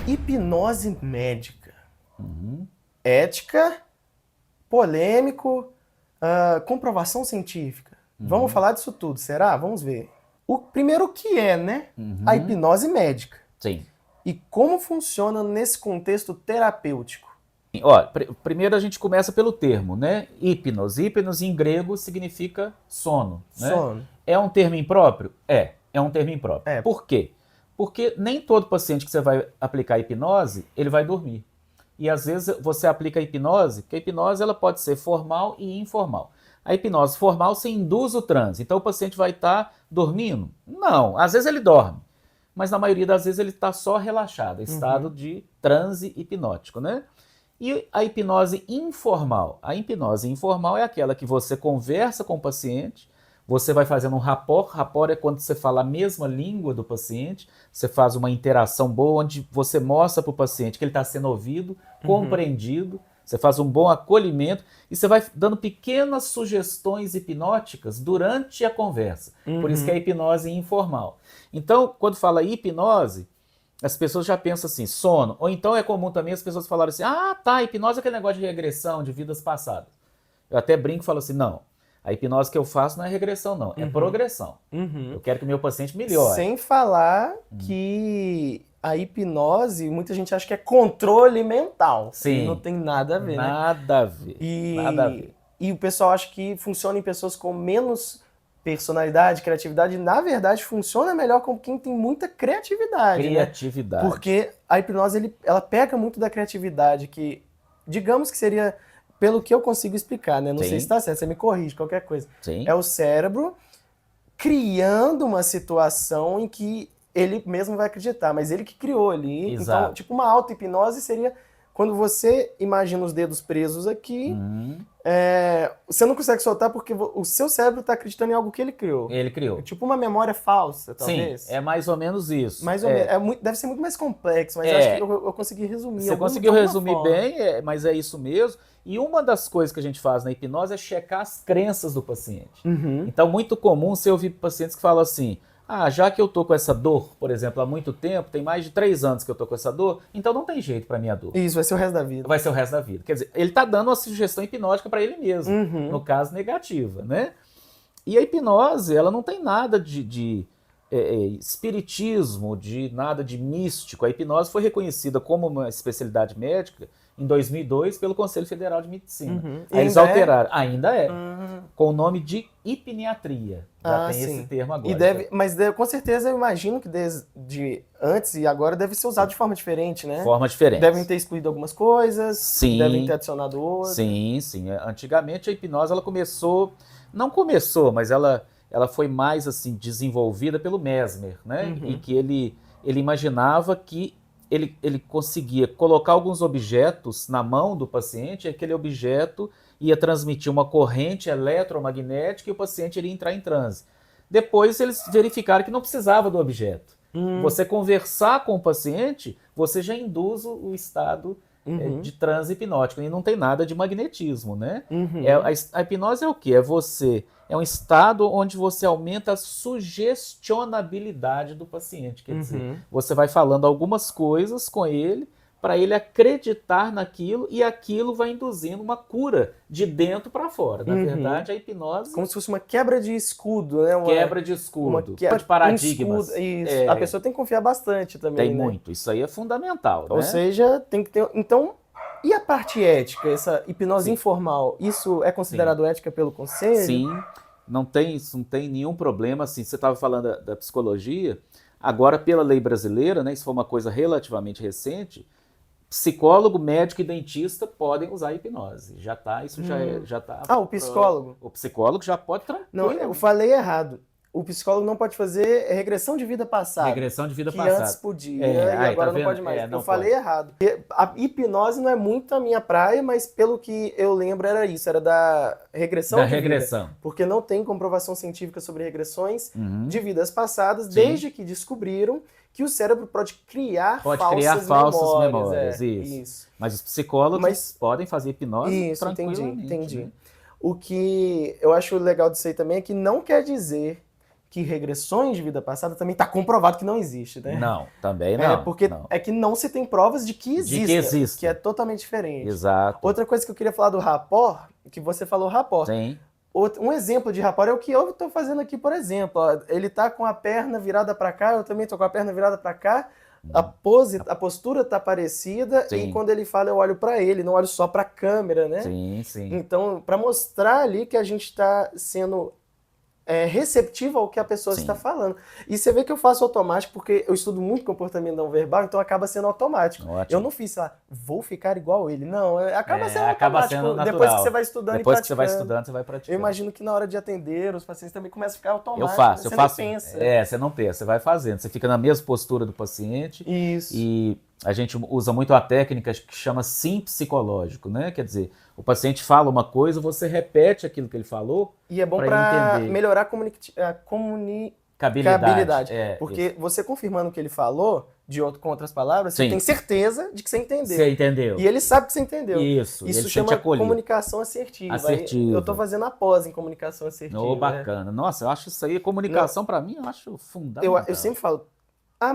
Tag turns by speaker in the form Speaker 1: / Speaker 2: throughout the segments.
Speaker 1: Hipnose médica. Ética, polêmico, comprovação científica. Vamos falar disso tudo, será? Vamos ver. O primeiro, o que é, né? A hipnose médica.
Speaker 2: Sim.
Speaker 1: E como funciona nesse contexto terapêutico?
Speaker 2: Ó, primeiro a gente começa pelo termo, né? Hipnos. Hipnos em grego significa sono, né?
Speaker 1: Sono.
Speaker 2: É um termo impróprio? É um termo impróprio.
Speaker 1: É.
Speaker 2: Por quê? Porque nem todo paciente que você vai aplicar hipnose, ele vai dormir. E às vezes você aplica a hipnose, porque a hipnose ela pode ser formal e informal. A hipnose formal você induz o transe, então o paciente vai estar dormindo? Não, às vezes ele dorme, mas na maioria das vezes ele está só relaxado, estado de transe hipnótico, né? E a hipnose informal? A hipnose informal é aquela que você conversa com o paciente, você vai fazendo um rapport. Rapport é quando você fala a mesma língua do paciente, você faz uma interação boa, onde você mostra para o paciente que ele está sendo ouvido, compreendido, você faz um bom acolhimento e você vai dando pequenas sugestões hipnóticas durante a conversa. Por isso que é a hipnose informal. Então, quando fala hipnose, as pessoas já pensam assim, sono. Ou então é comum também as pessoas falarem assim, ah, tá, hipnose é aquele negócio de regressão, de vidas passadas. Eu até brinco e falo assim, não, a hipnose que eu faço não é regressão não, é progressão. Eu quero que o meu paciente melhore.
Speaker 1: Sem falar que a hipnose, muita gente acha que é controle mental.
Speaker 2: Sim.
Speaker 1: E não tem nada a ver, né?
Speaker 2: Nada a ver, nada a ver.
Speaker 1: E o pessoal acha que funciona em pessoas com menos personalidade, criatividade. Na verdade, funciona melhor com quem tem muita criatividade,
Speaker 2: Criatividade.
Speaker 1: né? Porque a hipnose, ela pega muito da criatividade, que digamos que seria, pelo que eu consigo explicar, né? Não
Speaker 2: Sim.
Speaker 1: sei se está certo, você me corrige, qualquer coisa.
Speaker 2: Sim.
Speaker 1: É o cérebro criando uma situação em que ele mesmo vai acreditar, mas ele que criou ali.
Speaker 2: Exato.
Speaker 1: Então, tipo, uma auto-hipnose seria quando você imagina os dedos presos aqui, você não consegue soltar porque o seu cérebro está acreditando em algo que ele criou.
Speaker 2: Ele criou.
Speaker 1: É tipo uma memória falsa, talvez.
Speaker 2: Sim, é mais ou menos isso.
Speaker 1: Mais ou menos. Deve ser muito mais complexo, mas eu acho que eu consegui resumir.
Speaker 2: Você conseguiu resumir bem, mas é isso mesmo. E uma das coisas que a gente faz na hipnose é checar as crenças do paciente. Então, muito comum você ouvir pacientes que falam assim, ah, já que eu tô com essa dor, por exemplo, há muito tempo, tem mais de 3 anos que eu tô com essa dor, então não tem jeito pra minha dor.
Speaker 1: Isso, vai ser o resto da vida.
Speaker 2: Vai ser o resto da vida. Quer dizer, ele tá dando uma sugestão hipnótica para ele mesmo, no caso negativa, né? E a hipnose, ela não tem nada de espiritismo, de nada de místico. A hipnose foi reconhecida como uma especialidade médica em 2002 pelo Conselho Federal de Medicina. Aí eles alteraram. Ainda é. Com o nome de hipniatria. Já tem esse termo agora.
Speaker 1: Mas com certeza eu imagino que desde antes e agora deve ser usado de forma diferente, né?
Speaker 2: Forma diferente.
Speaker 1: Devem ter excluído algumas coisas,
Speaker 2: sim,
Speaker 1: devem ter adicionado outras.
Speaker 2: Sim. Antigamente a hipnose ela começou, não começou, mas ela foi mais assim desenvolvida pelo Mesmer, né? E que ele imaginava que ele conseguia colocar alguns objetos na mão do paciente e aquele objeto ia transmitir uma corrente eletromagnética e o paciente iria entrar em transe. Depois eles verificaram que não precisava do objeto. Você conversar com o paciente, você já induz o estado de transe hipnótico. E não tem nada de magnetismo, né? A hipnose é o quê? É um estado onde você aumenta a sugestionabilidade do paciente. Quer dizer, você vai falando algumas coisas com ele para ele acreditar naquilo e aquilo vai induzindo uma cura de dentro para fora. Na verdade, a hipnose...
Speaker 1: Como se fosse uma quebra de escudo, né?
Speaker 2: Quebra de escudo, de paradigmas.
Speaker 1: Isso. A pessoa tem que confiar bastante também,
Speaker 2: Tem muito. Isso aí é fundamental,
Speaker 1: Ou
Speaker 2: né?
Speaker 1: seja, tem que ter... Então, e a parte ética, essa hipnose informal, isso é considerado ética pelo conselho?
Speaker 2: Sim. Isso não tem nenhum problema. Assim, você estava falando da psicologia, agora pela lei brasileira, né, isso foi uma coisa relativamente recente, psicólogo, médico e dentista podem usar hipnose. Isso já tá.
Speaker 1: O psicólogo?
Speaker 2: O psicólogo já pode tranquilo.
Speaker 1: Não, eu falei errado. O psicólogo não pode fazer regressão de vida passada.
Speaker 2: Regressão de vida
Speaker 1: que
Speaker 2: passada.
Speaker 1: Antes podia e agora não pode mais. Eu falei errado. A hipnose não é muito a minha praia, mas pelo que eu lembro era isso, era da regressão de vida. Porque não tem comprovação científica sobre regressões de vidas passadas, desde que descobriram que o cérebro pode criar falsas memórias.
Speaker 2: Isso. Mas os psicólogos podem fazer hipnose tranquilamente.
Speaker 1: Entendi. O que eu acho legal disso aí também é que não quer dizer que regressões de vida passada também está comprovado que não existe, né?
Speaker 2: Não, também não.
Speaker 1: Porque
Speaker 2: não.
Speaker 1: é que não se tem provas de que existe, que é totalmente diferente.
Speaker 2: Exato.
Speaker 1: Outra coisa que eu queria falar do rapport, que você falou rapport.
Speaker 2: Sim.
Speaker 1: Um exemplo de rapport é o que eu estou fazendo aqui, por exemplo. Ó, ele está com a perna virada para cá, eu também estou com a perna virada para cá. A postura tá parecida. Sim. E quando ele fala, eu olho para ele, não olho só para a câmera, né?
Speaker 2: Sim, sim.
Speaker 1: Então, para mostrar ali que a gente está sendo receptivo ao que a pessoa está falando. E você vê que eu faço automático, porque eu estudo muito comportamento não verbal, então acaba sendo automático.
Speaker 2: Ótimo.
Speaker 1: Eu não fiz, vou ficar igual ele. Não, acaba sendo
Speaker 2: acaba
Speaker 1: automático.
Speaker 2: Sendo natural.
Speaker 1: Depois que você vai estudando
Speaker 2: Depois que você vai estudando, você vai praticando.
Speaker 1: Eu imagino que na hora de atender, os pacientes também começam a ficar automático.
Speaker 2: Eu faço.
Speaker 1: Você não pensa.
Speaker 2: Você não pensa, você vai fazendo. Você fica na mesma postura do paciente.
Speaker 1: Isso.
Speaker 2: E a gente usa muito a técnica que chama sim psicológico, né? Quer dizer, o paciente fala uma coisa, você repete aquilo que ele falou.
Speaker 1: E é bom para melhorar a comunicabilidade. Porque isso. Você confirmando o que ele falou, com outras palavras, você tem certeza de que você entendeu.
Speaker 2: Você entendeu.
Speaker 1: E ele sabe que você entendeu.
Speaker 2: Isso
Speaker 1: chama comunicação assertiva. Eu estou fazendo a pós em comunicação assertiva.
Speaker 2: Bacana. Né? Nossa, eu acho isso aí, comunicação para mim, eu acho fundamental.
Speaker 1: Eu sempre falo,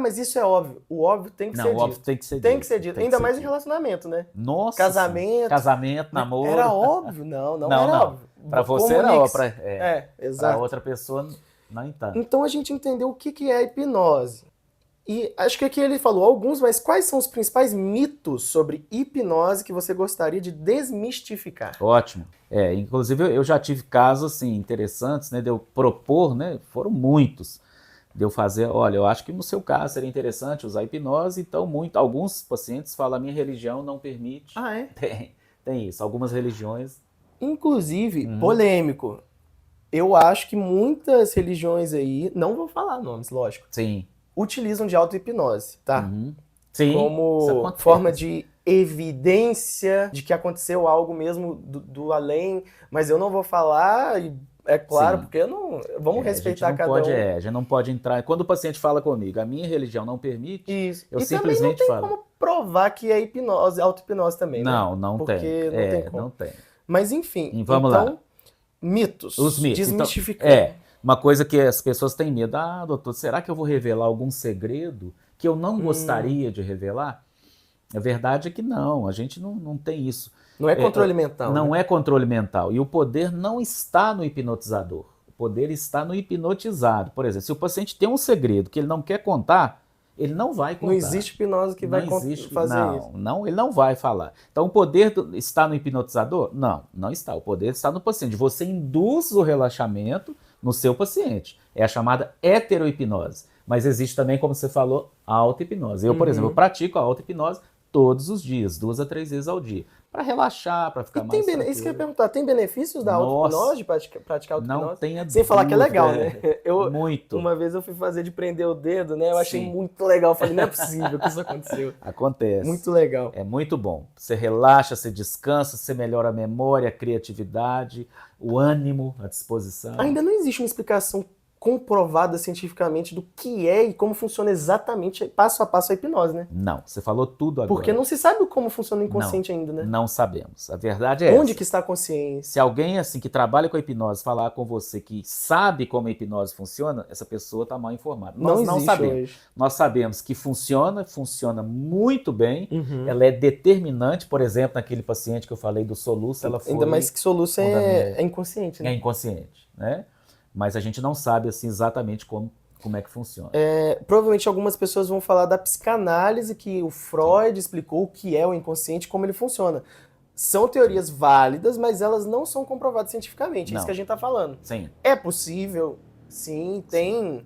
Speaker 1: mas isso é óbvio. O óbvio tem que ser dito.
Speaker 2: O óbvio tem que ser dito.
Speaker 1: Tem que ser dito. Ainda mais em relacionamento, né?
Speaker 2: Nossa.
Speaker 1: Casamento,
Speaker 2: namoro.
Speaker 1: Era óbvio? Não era óbvio.
Speaker 2: Para você era óbvio.
Speaker 1: Exato.
Speaker 2: Para outra pessoa, não tanto.
Speaker 1: Então a gente entendeu o que é a hipnose. E acho que aqui ele falou alguns, mas quais são os principais mitos sobre hipnose que você gostaria de desmistificar?
Speaker 2: Ótimo. Inclusive eu já tive casos assim, interessantes, né, de eu propor, né, foram muitos, de eu fazer, olha, eu acho que no seu caso seria interessante usar hipnose, então alguns pacientes falam, a minha religião não permite.
Speaker 1: Ah, é?
Speaker 2: Tem isso, algumas religiões.
Speaker 1: Inclusive, polêmico, eu acho que muitas religiões aí, não vou falar nomes, lógico.
Speaker 2: Sim.
Speaker 1: Utilizam de auto-hipnose, tá?
Speaker 2: Sim,
Speaker 1: como forma de evidência de que aconteceu algo mesmo do além, mas eu não vou falar, é claro, porque eu não, vamos respeitar cada um.
Speaker 2: A gente não pode entrar, quando o paciente fala comigo, a minha religião não permite,
Speaker 1: isso.
Speaker 2: Eu simplesmente
Speaker 1: falo. Não tem como provar que é hipnose, auto-hipnose também,
Speaker 2: não,
Speaker 1: né?
Speaker 2: Não
Speaker 1: porque
Speaker 2: tem.
Speaker 1: Não tem como.
Speaker 2: Não tem.
Speaker 1: Mas enfim,
Speaker 2: vamos lá.
Speaker 1: Mitos.
Speaker 2: Os mitos.
Speaker 1: Desmistificando.
Speaker 2: Então, uma coisa que as pessoas têm medo. Doutor, será que eu vou revelar algum segredo que eu não gostaria de revelar? A verdade é que não, a gente não tem isso.
Speaker 1: Não é controle mental.
Speaker 2: Não é controle mental. E o poder não está no hipnotizador. O poder está no hipnotizado. Por exemplo, se o paciente tem um segredo que ele não quer contar, ele não vai contar.
Speaker 1: Não existe hipnose que vai fazer isso.
Speaker 2: Não, ele não vai falar. Então, o poder está no hipnotizador? Não está. O poder está no paciente. Você induz o relaxamento no seu paciente. É a chamada heterohipnose. Mas existe também, como você falou, a auto-hipnose. Eu, por exemplo, eu pratico a auto-hipnose todos os dias, 2 a 3 vezes ao dia. Para relaxar, para ficar mais tranquilo.
Speaker 1: Isso que eu ia perguntar, tem benefícios da auto-hipnose, de praticar auto-hipnose?
Speaker 2: Não tenha dúvida.
Speaker 1: Sem falar que é legal, né?
Speaker 2: Muito.
Speaker 1: Uma vez eu fui fazer de prender o dedo, né? Eu achei muito legal. Eu falei, não é possível que isso aconteceu.
Speaker 2: Acontece.
Speaker 1: Muito legal.
Speaker 2: É muito bom. Você relaxa, você descansa, você melhora a memória, a criatividade, o ânimo, a disposição.
Speaker 1: Ainda não existe uma explicação comprovada cientificamente do que é e como funciona exatamente passo a passo a hipnose, né?
Speaker 2: Não, você falou tudo agora.
Speaker 1: Porque não se sabe como funciona o inconsciente ainda, né?
Speaker 2: Não sabemos. A verdade é
Speaker 1: Onde que está a consciência?
Speaker 2: Se alguém assim que trabalha com a hipnose falar com você que sabe como a hipnose funciona, essa pessoa está mal informada. Nós não sabemos. Hoje. Nós sabemos que funciona muito bem. Ela é determinante, por exemplo, naquele paciente que eu falei do soluço, ela foi...
Speaker 1: Ainda mais que soluço é inconsciente, né?
Speaker 2: É inconsciente, né? Mas a gente não sabe assim, exatamente como é que funciona.
Speaker 1: Provavelmente algumas pessoas vão falar da psicanálise, que o Freud explicou o que é o inconsciente, como ele funciona. São teorias válidas, mas elas não são comprovadas cientificamente. É isso que a gente está falando.
Speaker 2: Sim.
Speaker 1: É possível, sim, tem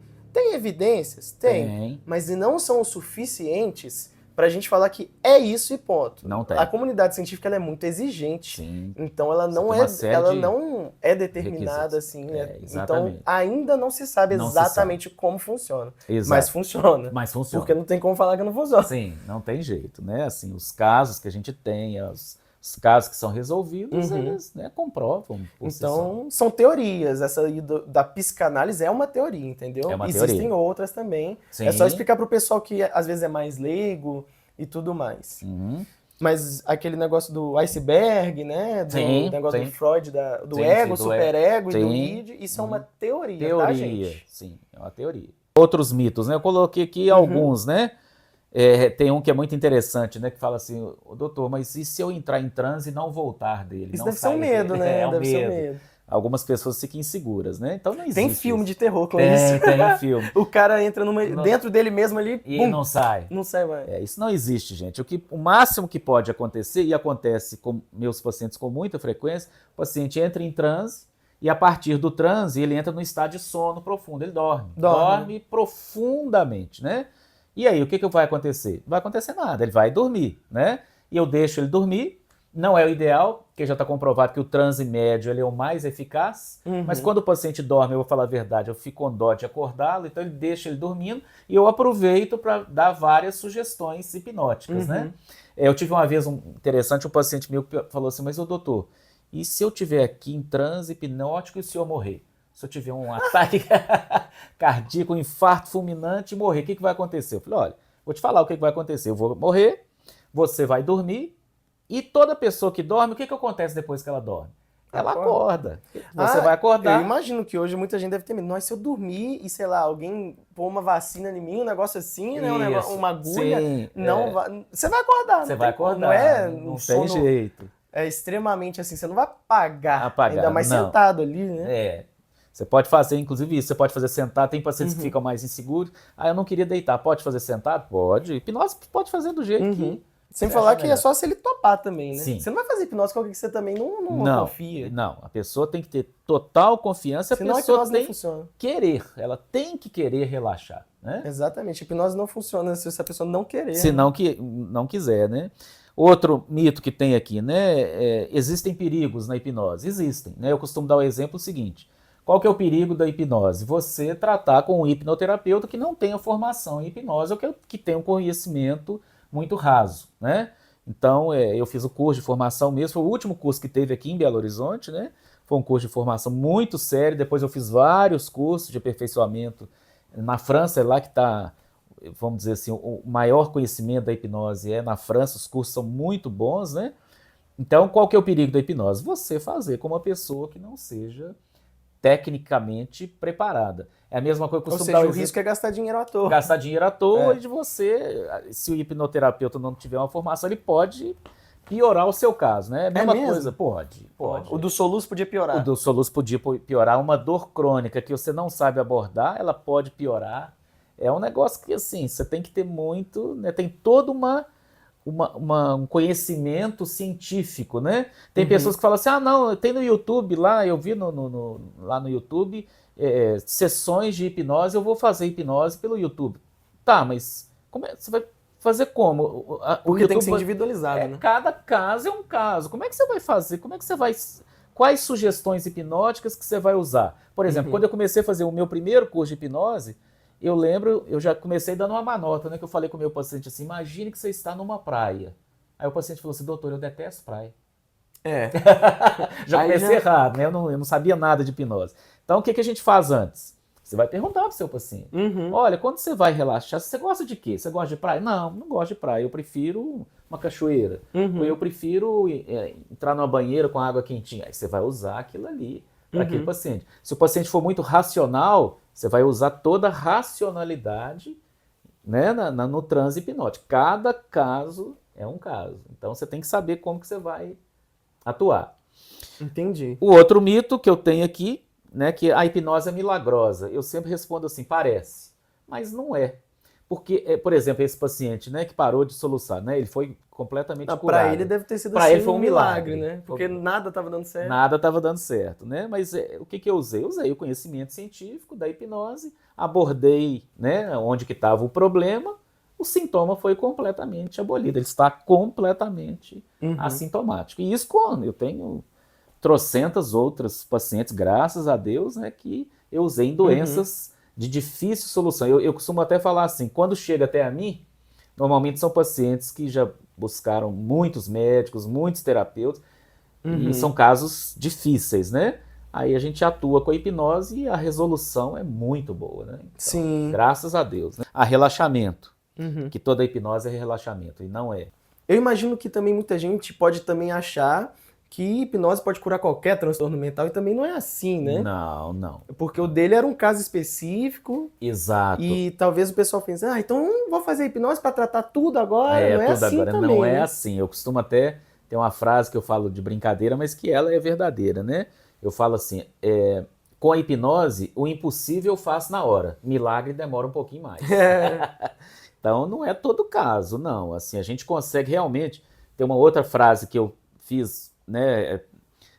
Speaker 1: evidências? Tem. Mas não são o suficientes para a gente falar que é isso e ponto.
Speaker 2: Não tem.
Speaker 1: A comunidade científica ela é muito exigente.
Speaker 2: Sim.
Speaker 1: Então ela não é determinada assim, né? Então ainda não se sabe exatamente como funciona.
Speaker 2: Exato.
Speaker 1: Mas funciona. Porque não tem como falar que não funciona.
Speaker 2: Sim, não tem jeito, né? Assim, os casos que a gente tem, os casos que são resolvidos, eles comprovam.
Speaker 1: Então, são teorias. Essa aí da psicanálise é uma teoria, entendeu?
Speaker 2: É uma
Speaker 1: Existem
Speaker 2: teoria.
Speaker 1: outras também.
Speaker 2: Sim.
Speaker 1: É só explicar para o pessoal que às vezes é mais leigo e tudo mais. Mas aquele negócio do iceberg, né? Do negócio do Freud, do ego, superego e do id, isso é uma teoria, tá, gente?
Speaker 2: Sim, é uma teoria. Outros mitos, né? Eu coloquei aqui alguns, né? Tem um que é muito interessante, né? Que fala assim, doutor, mas e se eu entrar em transe e não voltar dele?
Speaker 1: Isso deve ser um medo, né?
Speaker 2: Deve ser um medo. Algumas pessoas ficam inseguras, né? Então não existe.
Speaker 1: Tem filme de terror com isso.
Speaker 2: Tem um filme.
Speaker 1: O cara entra dentro dele mesmo ali
Speaker 2: e não sai.
Speaker 1: Não sai mais.
Speaker 2: Isso não existe, gente. O máximo que pode acontecer, e acontece com meus pacientes com muita frequência, o paciente entra em transe e a partir do transe ele entra no estado de sono profundo, ele dorme profundamente, né? E aí, o que vai acontecer? Não vai acontecer nada, ele vai dormir, né? E eu deixo ele dormir. Não é o ideal, porque já está comprovado que o transe médio ele é o mais eficaz, mas quando o paciente dorme, eu vou falar a verdade, eu fico com dó de acordá-lo, então ele deixa ele dormindo e eu aproveito para dar várias sugestões hipnóticas, né? Eu tive uma vez um paciente meu que falou assim, mas doutor, e se eu tiver aqui em transe hipnótico e se eu morrer? Se eu tiver um ataque cardíaco, um infarto fulminante e morrer, o que vai acontecer? Eu falei, olha, vou te falar o que vai acontecer, eu vou morrer, você vai dormir, e toda pessoa que dorme, o que acontece depois que ela dorme? Ela acorda. Você vai acordar.
Speaker 1: Eu imagino que hoje muita gente deve ter medo. Nossa, se eu dormir e, sei lá, alguém pôr uma vacina em mim, um negócio assim, né? Uma agulha.
Speaker 2: Sim,
Speaker 1: você vai acordar.
Speaker 2: Você vai acordar. Não tem jeito.
Speaker 1: É extremamente assim, você não vai apagar. Ainda mais sentado ali, né?
Speaker 2: Você pode fazer, inclusive isso, você pode fazer sentado, tem pacientes que ficam mais inseguros. Eu não queria deitar, pode fazer sentado? Pode. Hipnose pode fazer do jeito que...
Speaker 1: Sem falar que é só se ele topar também, né?
Speaker 2: Sim.
Speaker 1: Você não vai fazer hipnose com alguém que você também não confia.
Speaker 2: Não, a pessoa tem que ter total confiança,
Speaker 1: senão
Speaker 2: a pessoa tem
Speaker 1: que
Speaker 2: querer, ela tem que querer relaxar, né?
Speaker 1: Exatamente, a hipnose não funciona se a pessoa não querer.
Speaker 2: Se não quiser, né? Outro mito que tem aqui, né? Existem perigos na hipnose? Existem, né? Eu costumo dar o exemplo seguinte, qual que é o perigo da hipnose? Você tratar com um hipnoterapeuta que não tenha formação em hipnose ou que tenha um conhecimento muito raso, né? Então, eu fiz o curso de formação mesmo, foi o último curso que teve aqui em Belo Horizonte, né? Foi um curso de formação muito sério, depois eu fiz vários cursos de aperfeiçoamento na França, é lá que está, vamos dizer assim, o maior conhecimento da hipnose na França, os cursos são muito bons, né? Então, qual que é o perigo da hipnose? Você fazer com uma pessoa que não seja tecnicamente preparada. É a mesma coisa que eu costumo dar.
Speaker 1: O risco é gastar dinheiro à toa.
Speaker 2: Gastar dinheiro à toa e de você, se o hipnoterapeuta não tiver uma formação, ele pode piorar o seu caso, né? É a mesma coisa, pode.
Speaker 1: O do soluço podia piorar.
Speaker 2: O do soluço podia piorar. Uma dor crônica que você não sabe abordar, ela pode piorar. É um negócio que, assim, você tem que ter muito, né? Tem todo um conhecimento científico, né? Tem pessoas que falam assim, não, tem no YouTube lá, eu vi lá no YouTube sessões de hipnose, eu vou fazer hipnose pelo YouTube. Tá, mas você vai fazer como?
Speaker 1: Porque tem que ser individualizado, né?
Speaker 2: Cada caso é um caso. Como é que você vai fazer? Quais sugestões hipnóticas que você vai usar? Por exemplo, quando eu comecei a fazer o meu primeiro curso de hipnose, eu lembro, eu já comecei dando uma manota, né? Que eu falei com o meu paciente assim, imagine que você está numa praia. Aí o paciente falou assim, doutor, eu detesto praia. Já comecei errado, né? Eu não sabia nada de hipnose. Então, o que a gente faz antes? Você vai perguntar para o seu paciente. Olha, quando você vai relaxar, você gosta de quê? Você gosta de praia? Não gosto de praia. Eu prefiro uma cachoeira. Ou eu prefiro entrar numa banheira com água quentinha. Aí você vai usar aquilo ali para aquele paciente. Se o paciente for muito racional, você vai usar toda a racionalidade, né, no transe hipnótico. Cada caso é um caso. Então, você tem que saber como que você vai atuar.
Speaker 1: Entendi.
Speaker 2: O outro mito que eu tenho aqui, né, que a hipnose é milagrosa. Eu sempre respondo assim, parece, mas não é. Porque, por exemplo, esse paciente, né, que parou de soluçar, né, ele foi completamente curado.
Speaker 1: Para ele deve ter sido
Speaker 2: assim, ele foi um milagre,
Speaker 1: né? Porque nada estava dando certo.
Speaker 2: Nada estava dando certo, né? Mas o que eu usei? Eu usei o conhecimento científico da hipnose, abordei, né, onde que estava o problema, o sintoma foi completamente abolido. Ele está completamente assintomático. E isso quando eu tenho trocentas outras pacientes, graças a Deus, né, que eu usei em doenças de difícil solução. Eu costumo até falar assim, quando chega até a mim, normalmente são pacientes que já buscaram muitos médicos, muitos terapeutas, e são casos difíceis, né? Aí a gente atua com a hipnose e a resolução é muito boa, né? Então,
Speaker 1: sim.
Speaker 2: Graças a Deus. Né? A relaxamento, que toda hipnose é relaxamento, e não é.
Speaker 1: Eu imagino que também muita gente pode também achar que hipnose pode curar qualquer transtorno mental, e também não é assim, né?
Speaker 2: Não, não.
Speaker 1: Porque o dele era um caso específico.
Speaker 2: Exato.
Speaker 1: E talvez o pessoal pense, então não vou fazer hipnose para tratar tudo agora. Não é
Speaker 2: tudo
Speaker 1: assim
Speaker 2: agora.
Speaker 1: também,
Speaker 2: Não é
Speaker 1: né?
Speaker 2: assim. Eu costumo até ter uma frase que eu falo de brincadeira, mas que ela é verdadeira, né? Eu falo assim, com a hipnose, o impossível eu faço na hora. Milagre demora um pouquinho mais. Então não é todo caso, não. Assim, a gente consegue realmente... Tem uma outra frase que eu fiz, né,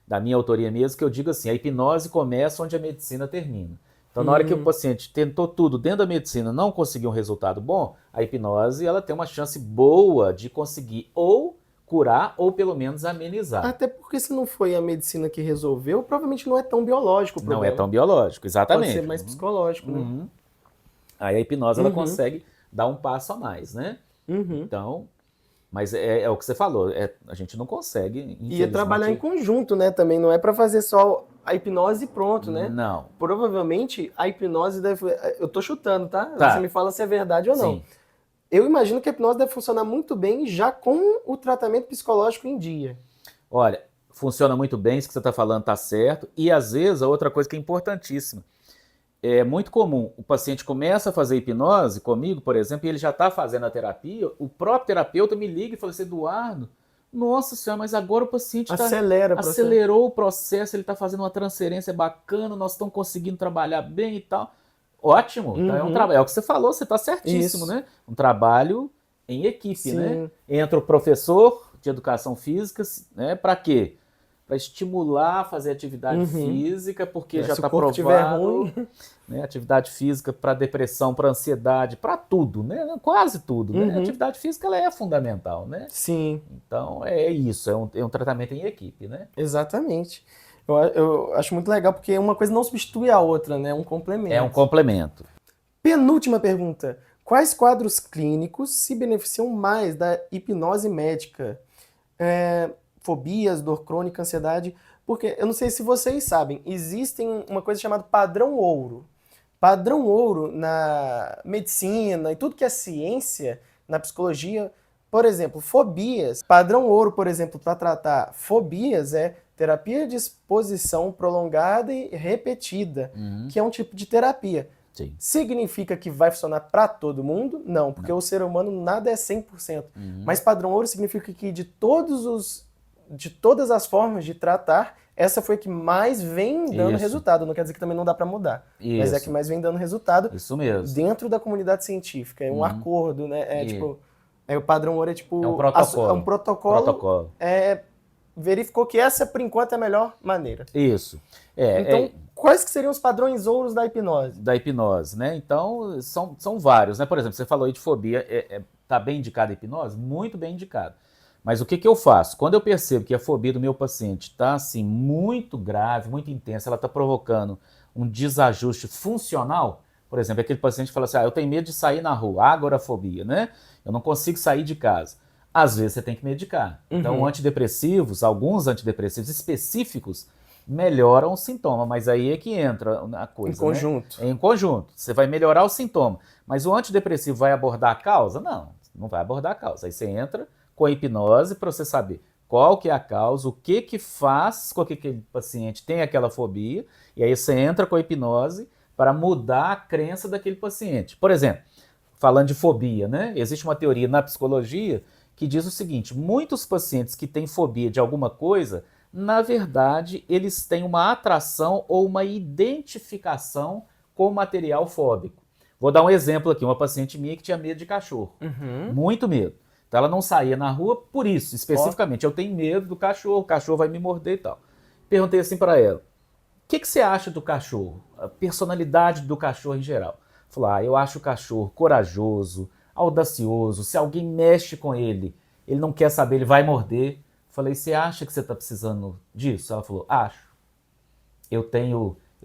Speaker 2: da minha autoria mesmo, que eu digo assim, a hipnose começa onde a medicina termina. Então, na hora que o paciente tentou tudo dentro da medicina, não conseguiu um resultado bom, a hipnose ela tem uma chance boa de conseguir ou curar ou pelo menos amenizar.
Speaker 1: Até porque se não foi a medicina que resolveu, provavelmente não é tão biológico o problema.
Speaker 2: Não é tão biológico, exatamente.
Speaker 1: Pode ser mais psicológico, né?
Speaker 2: Aí a hipnose ela consegue dar um passo a mais, né? Então... Mas é o que você falou, a gente não consegue, infelizmente...
Speaker 1: E trabalhar em conjunto, né, também, não é para fazer só a hipnose e pronto, né?
Speaker 2: Não.
Speaker 1: Provavelmente a hipnose deve... Eu tô chutando, tá?
Speaker 2: Tá.
Speaker 1: Você me fala se é verdade ou não.
Speaker 2: Sim.
Speaker 1: Eu imagino que a hipnose deve funcionar muito bem já com o tratamento psicológico em dia.
Speaker 2: Olha, funciona muito bem, isso que você está falando tá certo, e às vezes a outra coisa que é importantíssima, é muito comum, o paciente começa a fazer hipnose comigo, por exemplo, e ele já está fazendo a terapia, o próprio terapeuta me liga e fala assim, Eduardo, nossa senhora, mas agora o paciente acelerou o processo, ele está fazendo uma transferência bacana, nós estamos conseguindo trabalhar bem e tal. Ótimo, então é um trabalho, é o que você falou, você está certíssimo, né? Um trabalho em equipe, né? Entra o professor de educação física, né? Para quê? Para estimular a fazer atividade física, porque já está provado, né? Atividade física para depressão, para ansiedade, para tudo, né? Quase tudo, né? A atividade física ela é fundamental, né?
Speaker 1: Sim.
Speaker 2: Então é isso, é um tratamento em equipe, né?
Speaker 1: Exatamente. Eu acho muito legal porque uma coisa não substitui a outra, né? É um complemento.
Speaker 2: É um complemento.
Speaker 1: Penúltima pergunta. Quais quadros clínicos se beneficiam mais da hipnose médica? Fobias, dor crônica, ansiedade? Porque eu não sei se vocês sabem, existem uma coisa chamada padrão ouro. Padrão ouro na medicina e tudo que é ciência, na psicologia. Por exemplo, fobias. Padrão ouro, por exemplo, para tratar fobias é terapia de exposição prolongada e repetida, que é um tipo de terapia.
Speaker 2: Sim.
Speaker 1: Significa que vai funcionar para todo mundo? Não, porque o ser humano nada é 100%. Mas padrão ouro significa que de todas as formas de tratar, essa foi a que mais vem dando resultado. Não quer dizer que também não dá para mudar, mas é a que mais vem dando resultado.
Speaker 2: Isso mesmo.
Speaker 1: Dentro da comunidade científica. É um acordo, né? O padrão ouro é tipo...
Speaker 2: É um protocolo.
Speaker 1: É um protocolo. Verificou que essa, por enquanto, é a melhor maneira.
Speaker 2: Isso.
Speaker 1: Então, quais que seriam os padrões ouros da hipnose?
Speaker 2: Da hipnose, né? Então, são vários, né? Por exemplo, você falou aí de fobia, tá bem indicada a hipnose? Muito bem indicada. Mas o que eu faço? Quando eu percebo que a fobia do meu paciente está assim, muito grave, muito intensa, ela está provocando um desajuste funcional, por exemplo, aquele paciente fala assim, eu tenho medo de sair na rua, agorafobia, né? Eu não consigo sair de casa. Às vezes você tem que medicar. Então, alguns antidepressivos específicos melhoram o sintoma, mas aí é que entra a coisa,
Speaker 1: em conjunto.
Speaker 2: Né? Em conjunto. Você vai melhorar o sintoma. Mas o antidepressivo vai abordar a causa? Não vai abordar a causa. Aí você entra com a hipnose para você saber qual que é a causa, o que faz com que aquele paciente tenha aquela fobia, e aí você entra com a hipnose para mudar a crença daquele paciente. Por exemplo, falando de fobia, né? Existe uma teoria na psicologia que diz o seguinte, muitos pacientes que têm fobia de alguma coisa, na verdade, eles têm uma atração ou uma identificação com o material fóbico. Vou dar um exemplo aqui, uma paciente minha que tinha medo de cachorro, muito medo. Então ela não saía na rua por isso, especificamente. Eu tenho medo do cachorro, o cachorro vai me morder e tal. Perguntei assim para ela, o que você acha do cachorro? A personalidade do cachorro em geral. Falou, eu acho o cachorro corajoso, audacioso, se alguém mexe com ele, ele não quer saber, ele vai morder. Falei, você acha que você está precisando disso? Ela falou, acho. Eu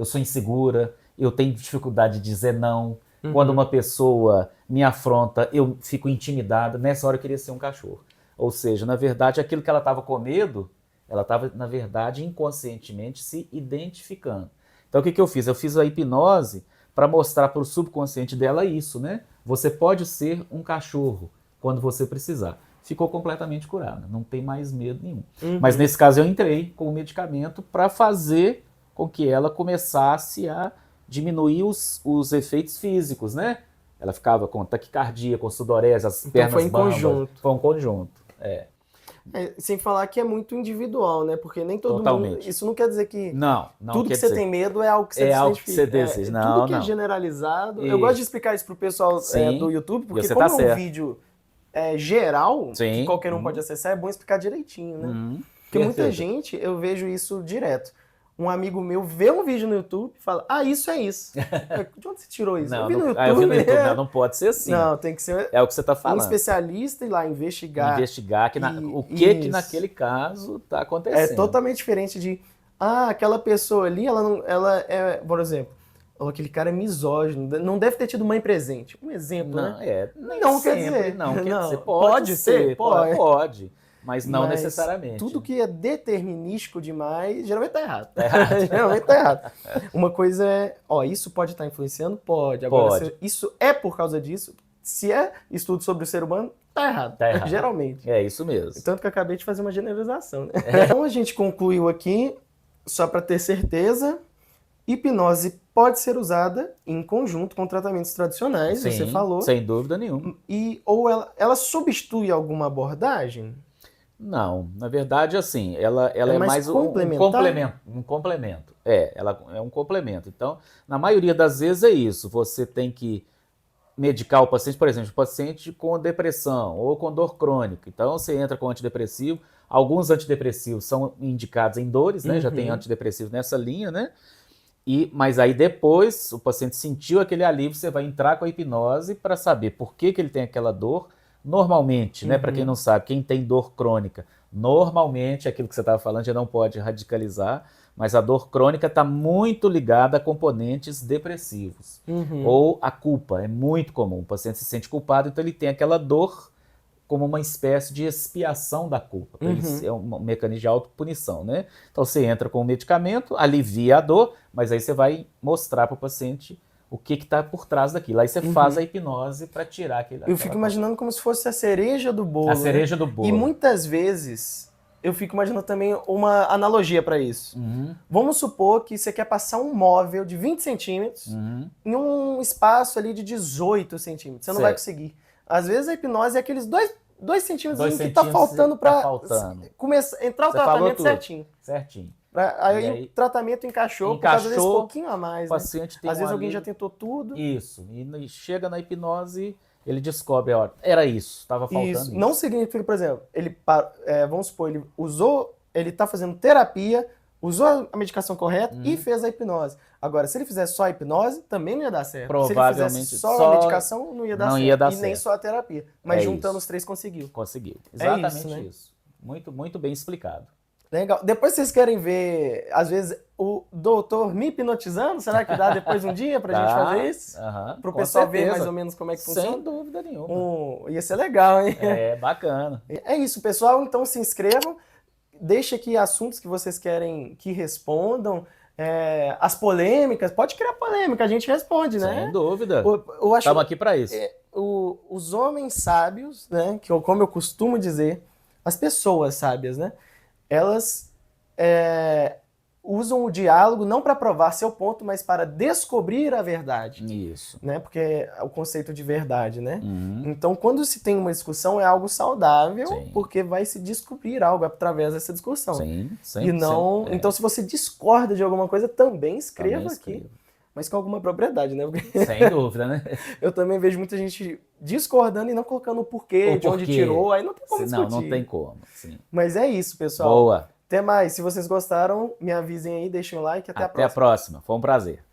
Speaker 2: sou insegura, eu tenho dificuldade de dizer não. Quando uma pessoa me afronta, eu fico intimidada. Nessa hora eu queria ser um cachorro. Ou seja, na verdade, aquilo que ela estava com medo, ela estava, na verdade, inconscientemente se identificando. Então o que eu fiz? Eu fiz a hipnose para mostrar para o subconsciente dela isso, né? Você pode ser um cachorro quando você precisar. ficou completamente curada, não tem mais medo nenhum. Mas nesse caso eu entrei com o medicamento para fazer com que ela começasse a diminuir os efeitos físicos, né? Ela ficava com taquicardia, com sudorese, as pernas
Speaker 1: foi em
Speaker 2: bambas.
Speaker 1: conjunto.
Speaker 2: Foi um conjunto,
Speaker 1: sem falar que é muito individual, né? Porque nem todo
Speaker 2: Totalmente.
Speaker 1: mundo... Isso não quer dizer que
Speaker 2: não
Speaker 1: tudo que você tem medo é algo que você
Speaker 2: algo que você deseja. Não,
Speaker 1: tudo que é generalizado.
Speaker 2: Isso.
Speaker 1: Eu gosto de explicar isso pro pessoal do YouTube, porque como é um vídeo geral, que qualquer um pode acessar, é bom explicar direitinho, né? Porque muita gente, eu vejo isso direto. Um amigo meu vê um vídeo no YouTube e fala, isso é isso. De onde você tirou isso?
Speaker 2: Não,
Speaker 1: eu vi no YouTube.
Speaker 2: Eu vi no YouTube. Não pode ser assim.
Speaker 1: Não, tem que ser
Speaker 2: o que você está falando.
Speaker 1: Um especialista ir lá investigar.
Speaker 2: O que naquele caso está acontecendo.
Speaker 1: É totalmente diferente de, aquela pessoa ali, ela é, por exemplo, aquele cara é misógino, não deve ter tido mãe presente. Um exemplo, né?
Speaker 2: Não quer dizer. Não quer dizer. Pode ser. Pode. Mas não necessariamente.
Speaker 1: Tudo que é determinístico demais, geralmente tá errado. Geralmente tá errado. Uma coisa é, isso pode estar influenciando? Pode. Agora, isso é por causa disso? Se é estudo sobre o ser humano, tá errado. Geralmente.
Speaker 2: É isso mesmo.
Speaker 1: Tanto que eu acabei de fazer uma generalização, né? Então a gente concluiu aqui, só para ter certeza, hipnose pode ser usada em conjunto com tratamentos tradicionais,
Speaker 2: sim,
Speaker 1: você falou.
Speaker 2: Sem dúvida nenhuma.
Speaker 1: Ou ela substitui alguma abordagem?
Speaker 2: Não, na verdade, assim, ela é mais um complemento. Ela é um complemento. Então, na maioria das vezes é isso. Você tem que medicar o paciente, por exemplo, o paciente com depressão ou com dor crônica. Então, você entra com antidepressivo. Alguns antidepressivos são indicados em dores, né? Já tem antidepressivos nessa linha, né? Mas aí depois, o paciente sentiu aquele alívio, você vai entrar com a hipnose para saber por que ele tem aquela dor. Normalmente, né, para quem não sabe, quem tem dor crônica, normalmente, aquilo que você estava falando, já não pode radicalizar, mas a dor crônica está muito ligada a componentes depressivos. Ou a culpa, é muito comum. O paciente se sente culpado, então ele tem aquela dor como uma espécie de expiação da culpa. É um mecanismo de autopunição, né? Então você entra com o medicamento, alivia a dor, mas aí você vai mostrar para o paciente o que está por trás daquilo. Aí você faz a hipnose para tirar aquele...
Speaker 1: Eu fico imaginando como se fosse a cereja do bolo.
Speaker 2: A cereja do bolo.
Speaker 1: E muitas vezes eu fico imaginando também uma analogia para isso. Vamos supor que você quer passar um móvel de 20 centímetros em um espaço ali de 18 centímetros. Você não vai conseguir. Às vezes a hipnose é aqueles 2 centímetros que está faltando para entrar o tratamento certinho. Aí o tratamento encaixou por causa desse pouquinho a mais.
Speaker 2: O paciente tem
Speaker 1: Às vezes alguém já tentou tudo.
Speaker 2: Isso. E chega na hipnose, ele descobre, era isso, estava faltando isso.
Speaker 1: Não significa, por exemplo, vamos supor, ele está fazendo terapia, usou a medicação correta e fez a hipnose. Agora, se ele fizesse só a hipnose, também não ia dar certo.
Speaker 2: Provavelmente.
Speaker 1: Se ele fizesse só a medicação, não ia dar certo.
Speaker 2: E
Speaker 1: nem só a terapia. Mas juntando os três, conseguiu.
Speaker 2: Conseguiu. Exatamente isso. Muito, muito bem explicado.
Speaker 1: Legal. Depois vocês querem ver, às vezes, o doutor me hipnotizando? Será que dá depois um dia pra gente fazer isso? Para o pessoal ver mais ou menos como é que funciona?
Speaker 2: Sem dúvida nenhuma.
Speaker 1: Ia ser legal, hein?
Speaker 2: Bacana.
Speaker 1: É isso, pessoal. Então se inscrevam. Deixa aqui assuntos que vocês querem que respondam. As polêmicas. Pode criar polêmica, a gente responde, né?
Speaker 2: Sem dúvida. Estamos aqui para isso.
Speaker 1: Os homens sábios, né? Como eu costumo dizer, as pessoas sábias, né? Elas usam o diálogo não para provar seu ponto, mas para descobrir a verdade.
Speaker 2: Isso.
Speaker 1: Né? Porque é o conceito de verdade, né? Então, quando se tem uma discussão, é algo saudável, porque vai se descobrir algo através dessa discussão.
Speaker 2: Sim.
Speaker 1: Então, se você discorda de alguma coisa, também escreva aqui. Mas com alguma propriedade, né? Porque
Speaker 2: sem dúvida, né?
Speaker 1: Eu também vejo muita gente discordando e não colocando o porquê, de onde tirou, aí não tem como discutir.
Speaker 2: Não tem como, sim.
Speaker 1: Mas é isso, pessoal.
Speaker 2: Boa.
Speaker 1: Até mais. Se vocês gostaram, me avisem aí, deixem um like. Até a próxima.
Speaker 2: Até a próxima. Foi um prazer.